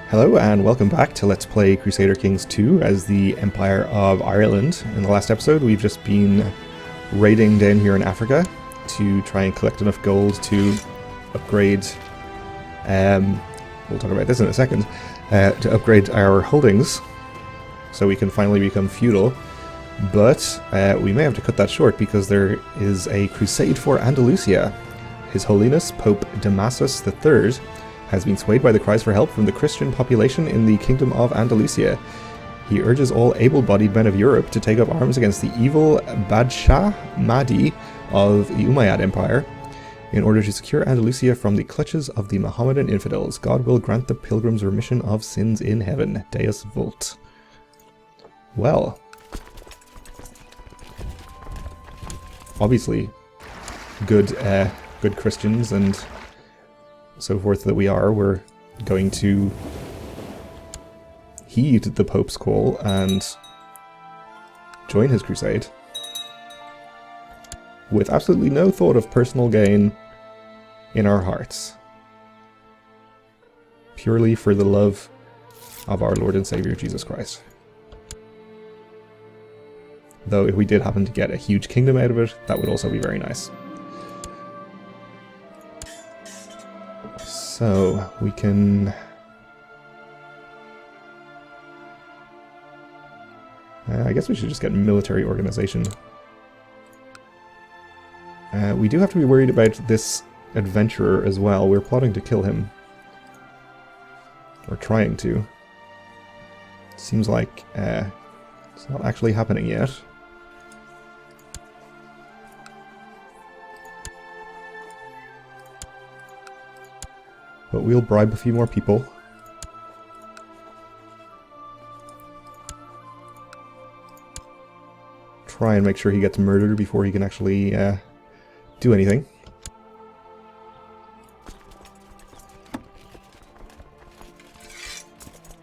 Hello and welcome back to Let's Play Crusader Kings 2 as the Empire of Ireland. In the last episode we've just been raiding down here in Africa to try and collect enough gold to upgrade, we'll talk about this in a second, to upgrade our holdings so we can finally become feudal. But we may have to cut that short because there is a crusade for Andalusia. His Holiness Pope Damasus III has been swayed by the cries for help from the Christian population in the Kingdom of Andalusia. He urges all able-bodied men of Europe to take up arms against the evil Badshah Mahdi of the Umayyad Empire in order to secure Andalusia from the clutches of the Mohammedan infidels. God will grant the pilgrims remission of sins in heaven. Deus Vult. Well, obviously, good Christians and so forth that we are, we're going to heed the Pope's call and join his crusade with absolutely no thought of personal gain in our hearts. Purely for the love of our Lord and Savior Jesus Christ. Though if we did happen to get a huge kingdom out of it, that would also be very nice. So, we can... I guess we should just get military organization. We do have to be worried about this adventurer as well. We're plotting to kill him. Or trying to. Seems like it's not actually happening yet. But we'll bribe a few more people. Try and make sure he gets murdered before he can actually do anything.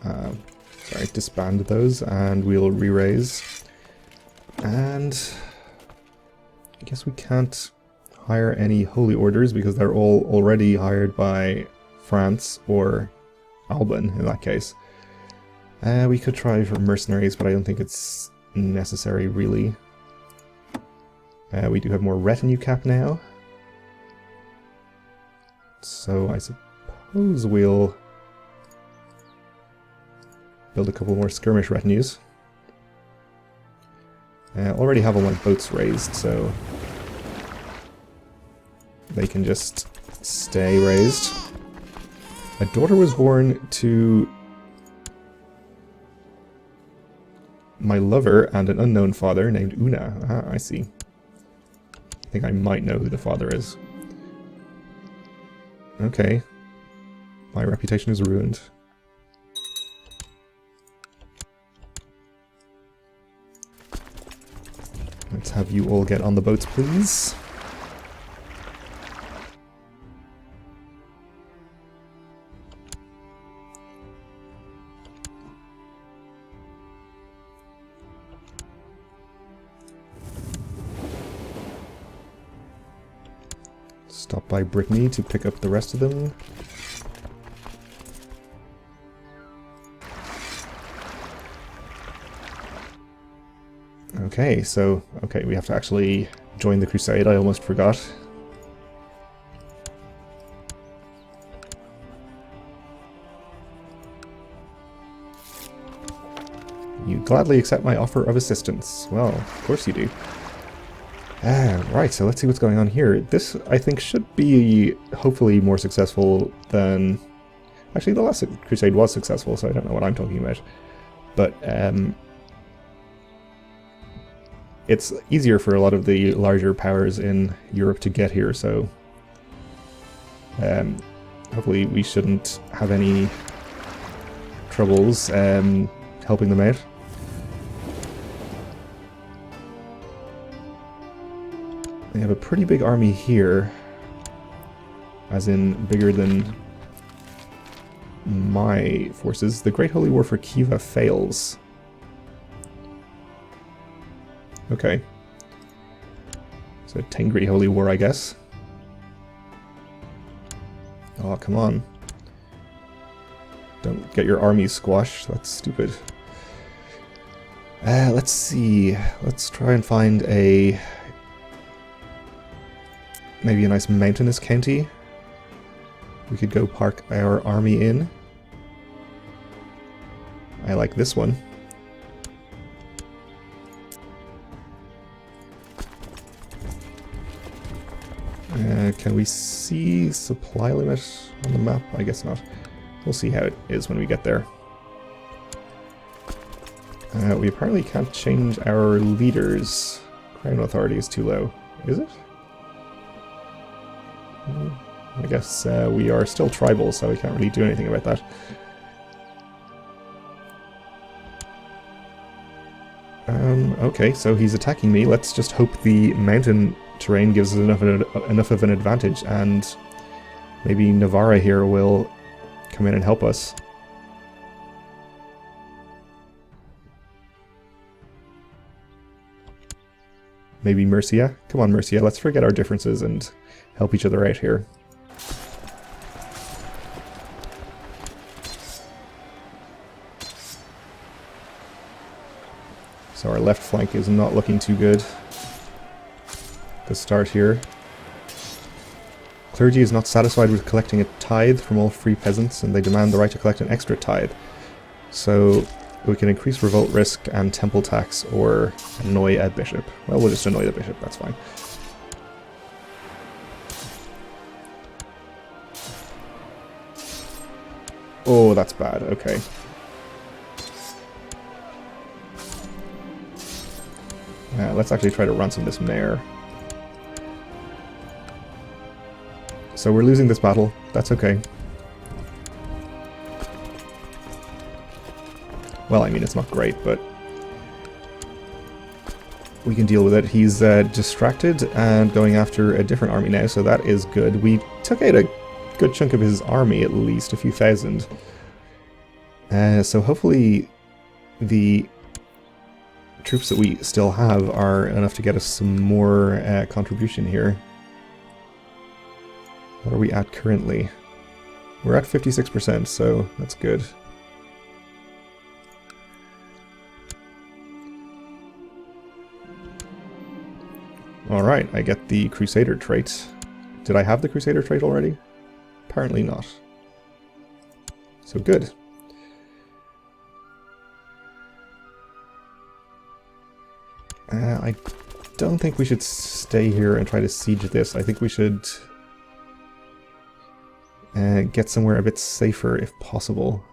Sorry, disband those and we'll re-raise. And I guess we can't hire any holy orders because they're all already hired by France or Alban in that case. We could try for mercenaries, but I don't think it's necessary really. We do have more retinue cap now. So I suppose we'll build a couple more skirmish retinues. Already have all my boats raised, so they can just stay raised. A daughter was born to my lover and an unknown father named Una. Ah, I see. I think I might know who the father is. Okay. My reputation is ruined. Let's have you all get on the boats, please. Stop by Brittany to pick up the rest of them. Okay, so, we have to actually join the crusade, I almost forgot. You gladly accept my offer of assistance. Well, of course you do. Right, so let's see what's going on here. This, I think, should be hopefully more successful than... Actually, the last crusade was successful, so I don't know what I'm talking about. But, it's easier for a lot of the larger powers in Europe to get here, so... hopefully we shouldn't have any troubles helping them out. They have a pretty big army here, as in bigger than my forces. The Great Holy War for Khiva fails. Okay. So Tengri Holy War, I guess. Oh, come on. Don't get your army squashed. That's stupid. Let's see. Let's try and find maybe a nice mountainous county. We could go park our army in. I like this one. Can we see supply limit on the map? I guess not. We'll see how it is when we get there. We apparently can't change our leaders. Crown authority is too low. Is it? I guess we are still tribal, so we can't really do anything about that. Okay, so he's attacking me. Let's just hope the mountain terrain gives us enough of an advantage, and maybe Navarra here will come in and help us. Maybe Murcia? Come on, Murcia, let's forget our differences and help each other out here. So our left flank is not looking too good to start here. Clergy is not satisfied with collecting a tithe from all free peasants, and they demand the right to collect an extra tithe. So we can increase revolt risk and temple tax, or annoy a bishop. Well, we'll just annoy the bishop, that's fine. Oh, that's bad, okay. Let's actually try to ransom this mayor. So we're losing this battle. That's okay. Well, I mean, it's not great, but we can deal with it. He's distracted and going after a different army now, so that is good. We took out a good chunk of his army, at least, a few thousand. So hopefully the troops that we still have are enough to get us some more contribution here. What are we at currently? We're at 56%, so that's good. Alright, I get the Crusader trait. Did I have the Crusader trait already? Apparently not. So good. I don't think we should stay here and try to siege this. I think we should get somewhere a bit safer if possible.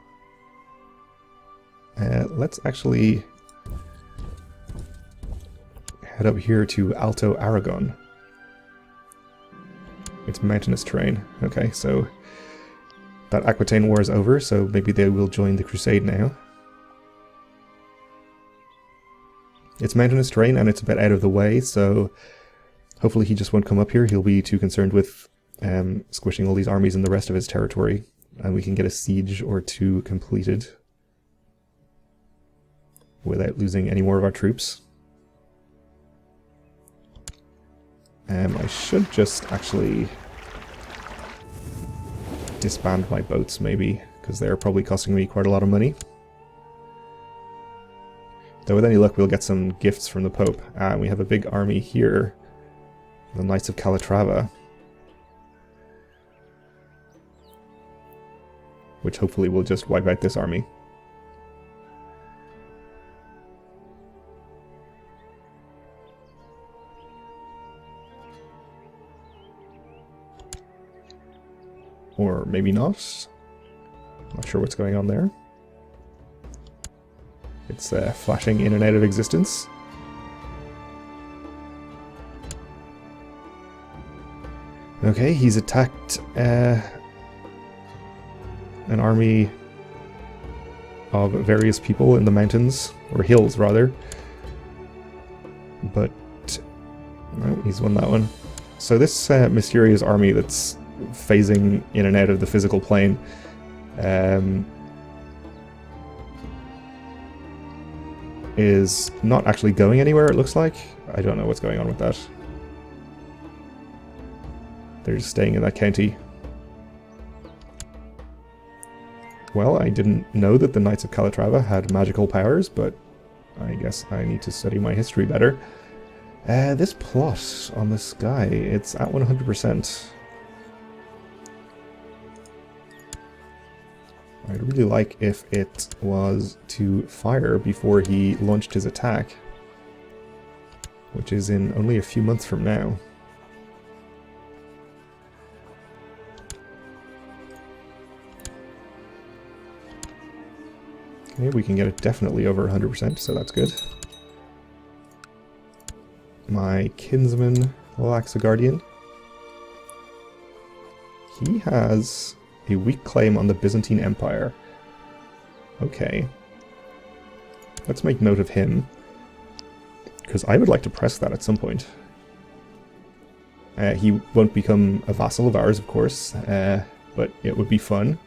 Let's actually head up here to Alto Aragon. It's mountainous terrain. Okay, so that Aquitaine War is over, so maybe they will join the Crusade now. It's mountainous terrain and it's a bit out of the way, so hopefully he just won't come up here. He'll be too concerned with squishing all these armies in the rest of his territory, and we can get a siege or two completed without losing any more of our troops. I should just actually disband my boats, maybe, because they're probably costing me quite a lot of money. Though with any luck we'll get some gifts from the Pope. And we have a big army here, the Knights of Calatrava, which hopefully will just wipe out this army. Or maybe not. Not sure what's going on there. It's flashing in and out of existence. Okay, he's attacked an army of various people in the mountains, or hills rather. But no, he's won that one. So this mysterious army that's phasing in and out of the physical plane is not actually going anywhere, it looks like. I don't know what's going on with that. They're just staying in that county. Well, I didn't know that the Knights of Calatrava had magical powers, but I guess I need to study my history better. This plot on this guy, it's at 100%. I'd really like if it was to fire before he launched his attack, which is in only a few months from now. Okay, we can get it definitely over 100%, so that's good. My kinsman lacks a guardian. He has a weak claim on the Byzantine Empire. Okay. Let's make note of him, because I would like to press that at some point. He won't become a vassal of ours, of course, but it would be fun.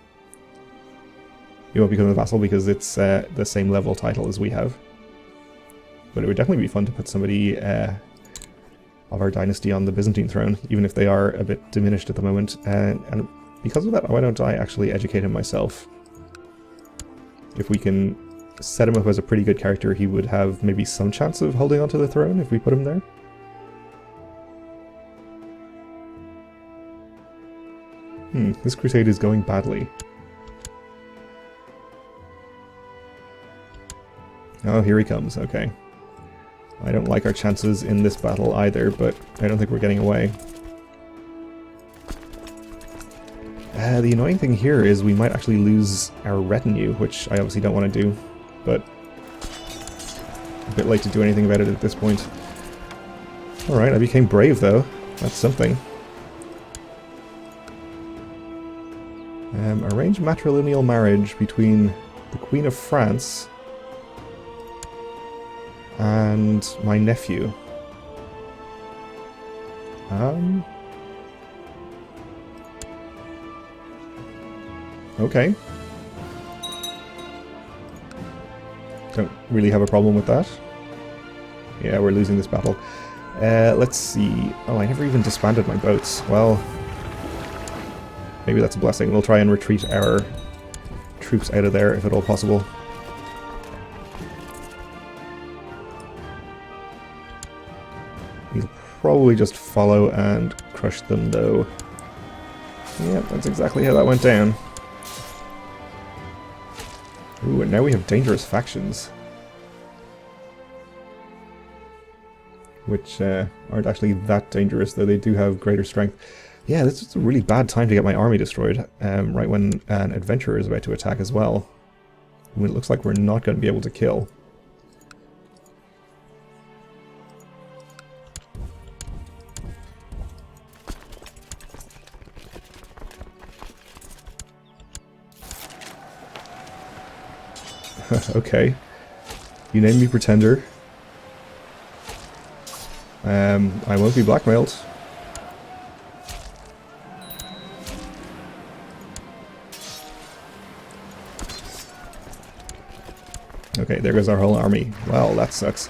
He won't become a vassal because it's the same level title as we have. But it would definitely be fun to put somebody of our dynasty on the Byzantine throne, even if they are a bit diminished at the moment. And because of that, why don't I actually educate him myself? If we can set him up as a pretty good character, he would have maybe some chance of holding onto the throne if we put him there. This crusade is going badly. Oh, here he comes, okay. I don't like our chances in this battle either, but I don't think we're getting away. The annoying thing here is we might actually lose our retinue, which I obviously don't want to do, but a bit late to do anything about it at this point. Alright, I became brave though. That's something. Arrange matrilineal marriage between the Queen of France and my nephew. Okay. Don't really have a problem with that. Yeah, we're losing this battle. Let's see. Oh, I never even disbanded my boats. Well, maybe that's a blessing. We'll try and retreat our troops out of there if at all possible. We'll probably just follow and crush them, though. Yep, that's exactly how that went down. Ooh, and now we have dangerous factions. Which aren't actually that dangerous, though they do have greater strength. Yeah, this is a really bad time to get my army destroyed, right when an adventurer is about to attack as well. When it looks like we're not going to be able to kill. Okay. You named me Pretender. I won't be blackmailed. Okay, there goes our whole army. Well, that sucks.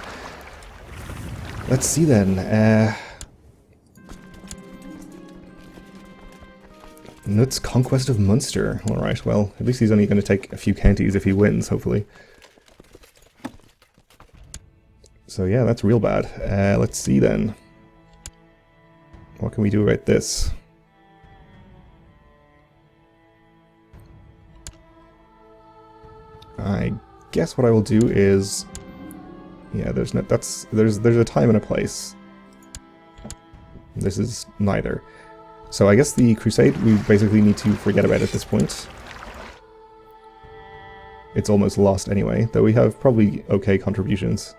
Let's see then. Nutt's Conquest of Munster. Alright, well, at least he's only going to take a few counties if he wins, hopefully. So yeah, that's real bad. Let's see then. What can we do about this? I guess what I will do is... Yeah, there's a time and a place. This is neither. So I guess the Crusade, we basically need to forget about at this point. It's almost lost anyway, though we have probably okay contributions.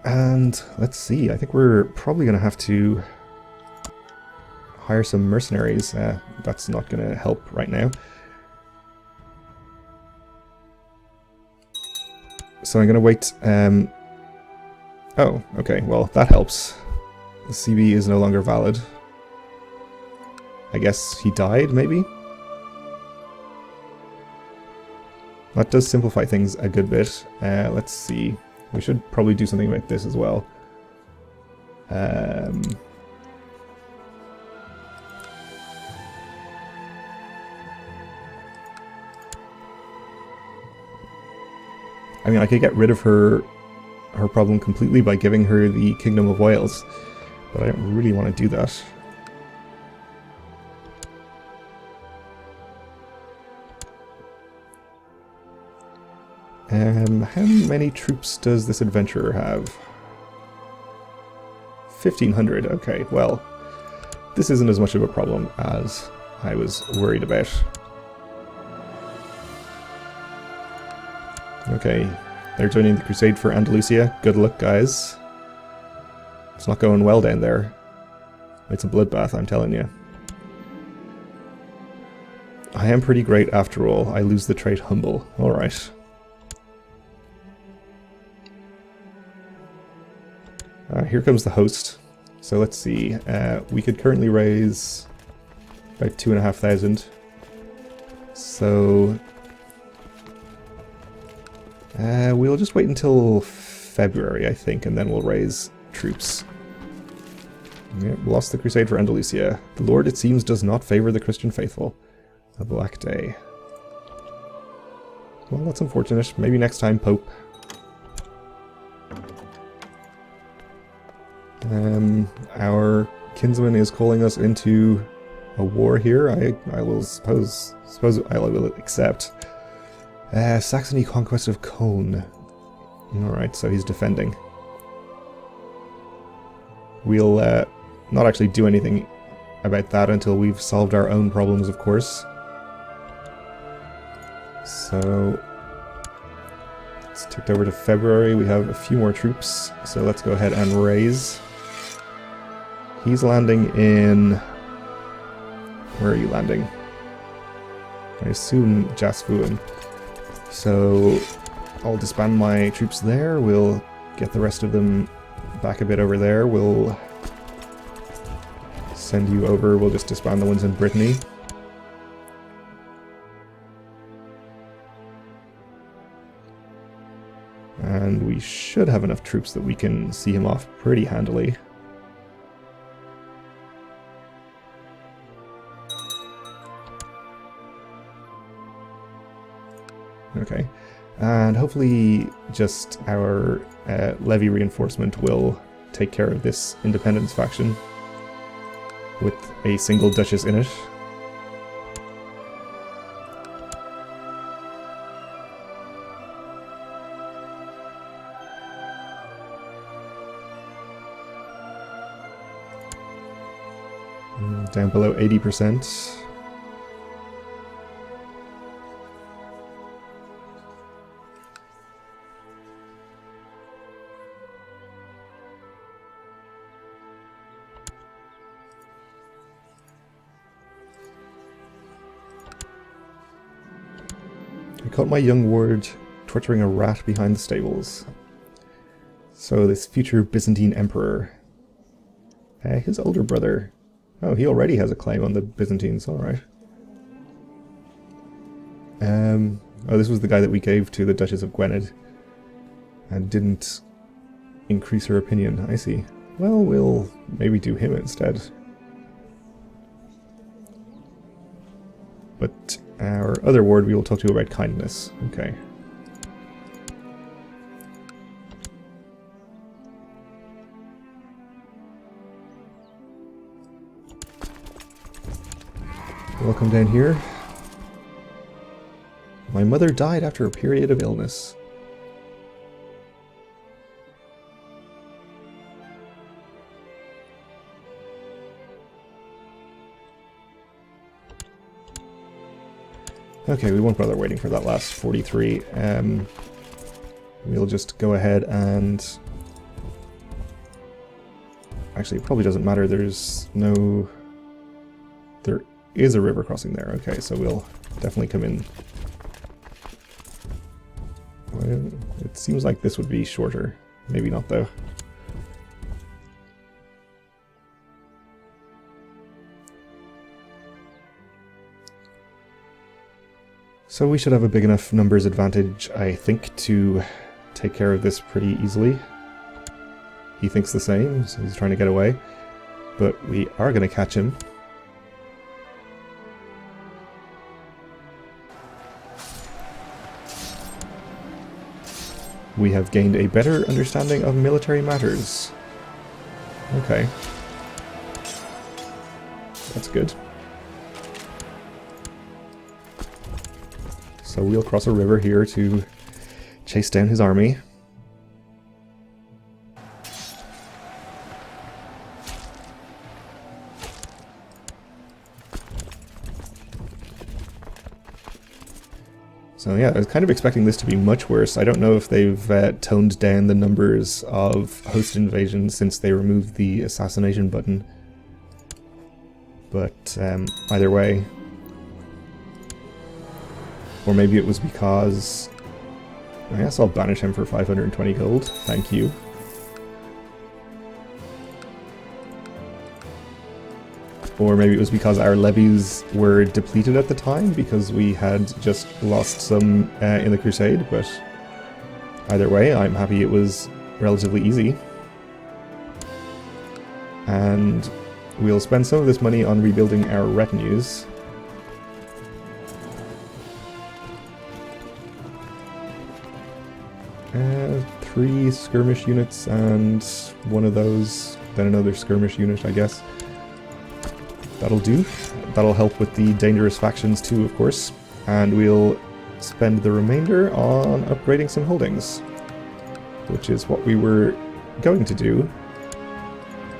And let's see, I think we're probably going to have to hire some mercenaries. That's not going to help right now. So I'm going to wait. Oh, okay, well, that helps. The CB is no longer valid. I guess he died, maybe? That does simplify things a good bit. Let's see. We should probably do something about this as well. I mean, I could get rid of her problem completely by giving her the Kingdom of Wales, but I don't really want to do that. How many troops does this adventurer have? 1,500, okay, well, this isn't as much of a problem as I was worried about. Okay, they're joining the Crusade for Andalusia. Good luck, guys. It's not going well down there. It's a bloodbath, I'm telling you. I am pretty great after all. I lose the trait humble. Alright. Here comes the host. So let's see. We could currently raise about 2,500. So we'll just wait until February, I think, and then we'll raise troops. Yeah, lost the Crusade for Andalusia. The Lord, it seems, does not favor the Christian faithful. A black day. Well, that's unfortunate. Maybe next time, Pope. Our kinsman is calling us into a war here. I will suppose I will accept. Saxony conquest of Cologne. Alright, so he's defending. We'll not actually do anything about that until we've solved our own problems, of course. So it's ticked over to February. We have a few more troops, so let's go ahead and raise. He's landing in... Where are you landing? I assume Jasfuin. So I'll disband my troops there. We'll get the rest of them back a bit over there. We'll send you over. We'll just disband the ones in Brittany. And we should have enough troops that we can see him off pretty handily. Okay, and hopefully just our levy reinforcement will take care of this independence faction with a single duchess in it. Down below 80%. I caught my young ward torturing a rat behind the stables. So this future Byzantine emperor, his older brother. Oh, he already has a claim on the Byzantines, alright. Oh, this was the guy that we gave to the Duchess of Gwynedd and didn't increase her opinion, I see. Well, we'll maybe do him instead. But our other ward we will talk to about kindness. Okay. Welcome down here. My mother died after a period of illness. Okay, we won't bother waiting for that last 43. We'll just go ahead and... Actually, it probably doesn't matter. There's no... There is a river crossing there. Okay, so we'll definitely come in. Well, it seems like this would be shorter. Maybe not, though. So we should have a big enough numbers advantage, I think, to take care of this pretty easily. He thinks the same, so he's trying to get away. But we are going to catch him. We have gained a better understanding of military matters. Okay. That's good. So we'll cross a river here to chase down his army. So yeah, I was kind of expecting this to be much worse. I don't know if they've toned down the numbers of host invasions since they removed the assassination button. But either way. Or maybe it was because... I guess I'll banish him for 520 gold. Thank you. Or maybe it was because our levies were depleted at the time, because we had just lost some in the Crusade, but either way, I'm happy it was relatively easy. And we'll spend some of this money on rebuilding our retinues. Three skirmish units and one of those, then another skirmish unit, I guess. That'll do. That'll help with the dangerous factions too, of course. And we'll spend the remainder on upgrading some holdings, which is what we were going to do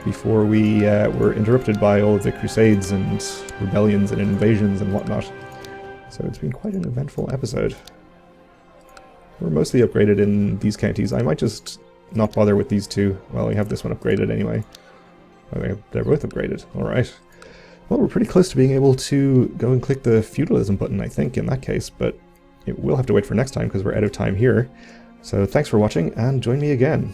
before we were interrupted by all of the crusades and rebellions and invasions and whatnot. So it's been quite an eventful episode. We're mostly upgraded in these counties. I might just not bother with these two. Well, we have this one upgraded anyway. Oh, they're both upgraded. Alright. Well, we're pretty close to being able to go and click the feudalism button, I think, in that case, but we'll have to wait for next time because we're out of time here. So thanks for watching, and join me again.